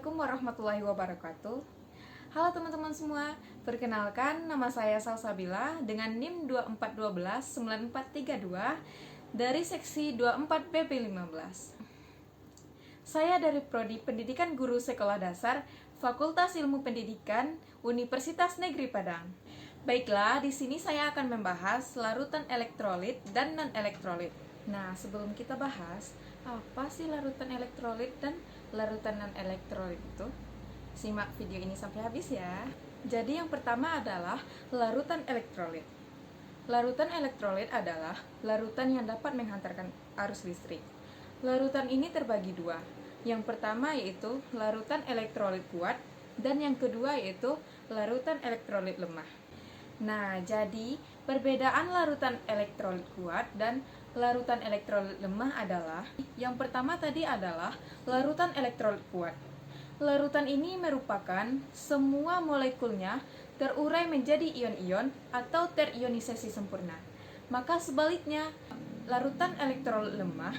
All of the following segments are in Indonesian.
Assalamualaikum warahmatullahi wabarakatuh. Halo teman-teman semua, perkenalkan nama saya Salsabila dengan NIM 24129432 dari seksi 24 BP15. Saya dari Prodi Pendidikan Guru Sekolah Dasar Fakultas Ilmu Pendidikan Universitas Negeri Padang. Baiklah, di sini saya akan membahas larutan elektrolit dan non-elektrolit. Nah, sebelum kita bahas, apa sih larutan elektrolit dan larutan non-elektrolit itu? Simak video ini sampai habis ya. Jadi yang pertama adalah larutan elektrolit. Larutan elektrolit adalah larutan yang dapat menghantarkan arus listrik. Larutan ini terbagi dua. Yang pertama yaitu larutan elektrolit kuat dan yang kedua yaitu larutan elektrolit lemah. Nah, jadi perbedaan larutan elektrolit kuat dan larutan elektrolit lemah adalah yang pertama tadi adalah larutan elektrolit kuat. Larutan ini merupakan semua molekulnya terurai menjadi ion-ion atau terionisasi sempurna. Maka sebaliknya, larutan elektrolit lemah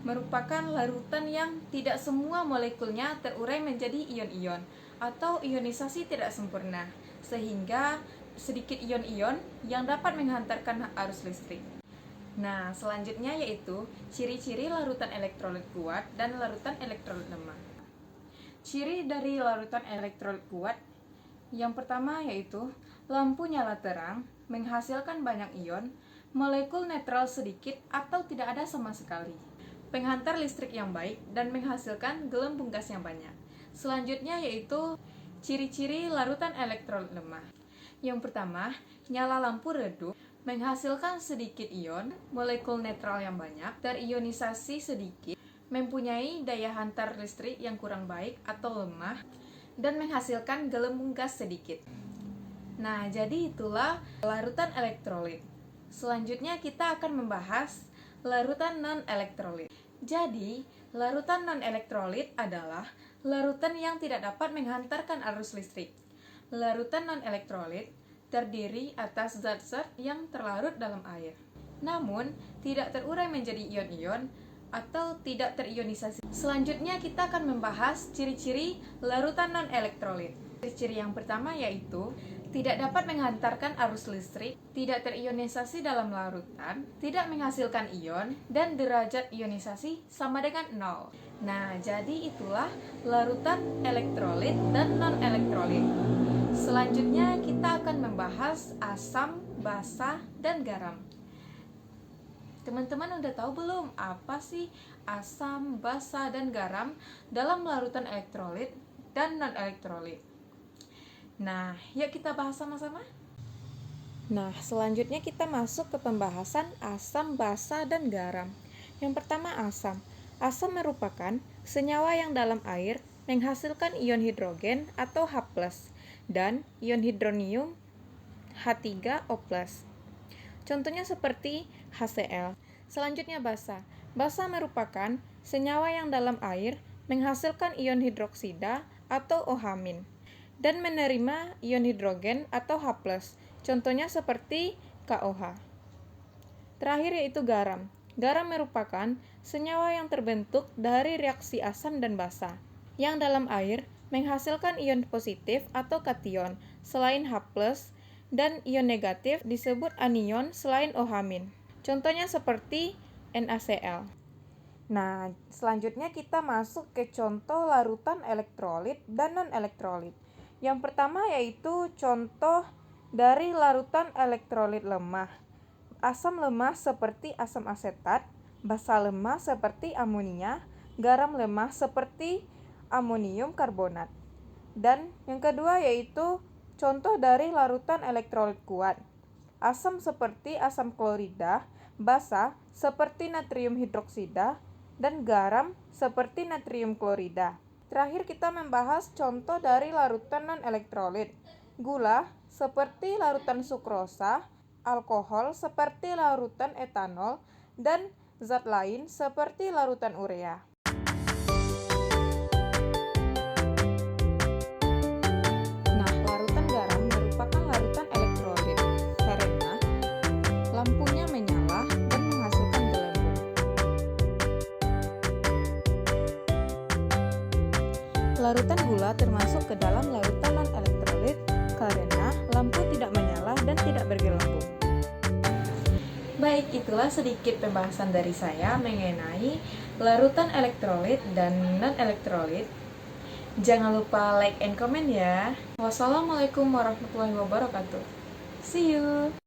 merupakan larutan yang tidak semua molekulnya terurai menjadi ion-ion atau ionisasi tidak sempurna, sehingga sedikit ion-ion yang dapat menghantarkan arus listrik. Nah, selanjutnya yaitu ciri-ciri larutan elektrolit kuat dan larutan elektrolit lemah. Ciri dari larutan elektrolit kuat yang pertama yaitu lampu nyala terang, menghasilkan banyak ion, molekul netral sedikit atau tidak ada sama sekali, penghantar listrik yang baik, dan menghasilkan gelembung gas yang banyak. Selanjutnya yaitu ciri-ciri larutan elektrolit lemah. Yang pertama, nyala lampu redup, menghasilkan sedikit ion, molekul netral yang banyak, terionisasi sedikit, mempunyai daya hantar listrik yang kurang baik atau lemah, dan menghasilkan gelembung gas sedikit. Nah, jadi itulah larutan elektrolit. Selanjutnya kita akan membahas larutan non-elektrolit. Jadi, larutan non-elektrolit adalah larutan yang tidak dapat menghantarkan arus listrik. Larutan non-elektrolit terdiri atas zat-zat yang terlarut dalam air, namun tidak terurai menjadi ion-ion atau tidak terionisasi. Selanjutnya kita akan membahas ciri-ciri larutan non-elektrolit. Ciri-ciri yang pertama yaitu tidak dapat menghantarkan arus listrik, tidak terionisasi dalam larutan, tidak menghasilkan ion, dan derajat ionisasi sama dengan 0. Nah, jadi itulah larutan elektrolit dan non-elektrolit. Selanjutnya kita akan membahas asam, basa, dan garam. Teman-teman udah tahu belum apa sih asam, basa, dan garam dalam larutan elektrolit dan non-elektrolit? Nah, yuk kita bahas sama-sama. Nah, selanjutnya kita masuk ke pembahasan asam, basa, dan garam. Yang pertama asam. Asam merupakan senyawa yang dalam air menghasilkan ion hidrogen atau H+, dan ion hidronium H3O+. Contohnya seperti HCl. Selanjutnya basa. Basa merupakan senyawa yang dalam air menghasilkan ion hidroksida atau OH- dan menerima ion hidrogen atau H+. Contohnya seperti KOH. Terakhir yaitu garam. Garam merupakan senyawa yang terbentuk dari reaksi asam dan basa, yang dalam air menghasilkan ion positif atau kation selain H+, dan ion negatif disebut anion selain OH-. Contohnya seperti NaCl. Nah, selanjutnya kita masuk ke contoh larutan elektrolit dan non-elektrolit. Yang pertama yaitu contoh dari larutan elektrolit lemah. Asam lemah seperti asam asetat, basa lemah seperti amonia, garam lemah seperti amonium karbonat. Dan yang kedua yaitu contoh dari larutan elektrolit kuat. Asam seperti asam klorida, basa seperti natrium hidroksida, dan garam seperti natrium klorida. Terakhir kita membahas contoh dari larutan non-elektrolit. Gula seperti larutan sukrosa, alkohol seperti larutan etanol, dan zat lain seperti larutan urea. Nah, larutan garam merupakan larutan elektrolit karena lampunya menyala dan menghasilkan gelembung. Larutan gula termasuk ke dalam larutan non-elektrolit karena lampu tidak menyala dan tidak bergelembung. Baik, itulah sedikit pembahasan dari saya mengenai larutan elektrolit dan non-elektrolit. Jangan lupa like and comment ya. Wassalamualaikum warahmatullahi wabarakatuh. See you.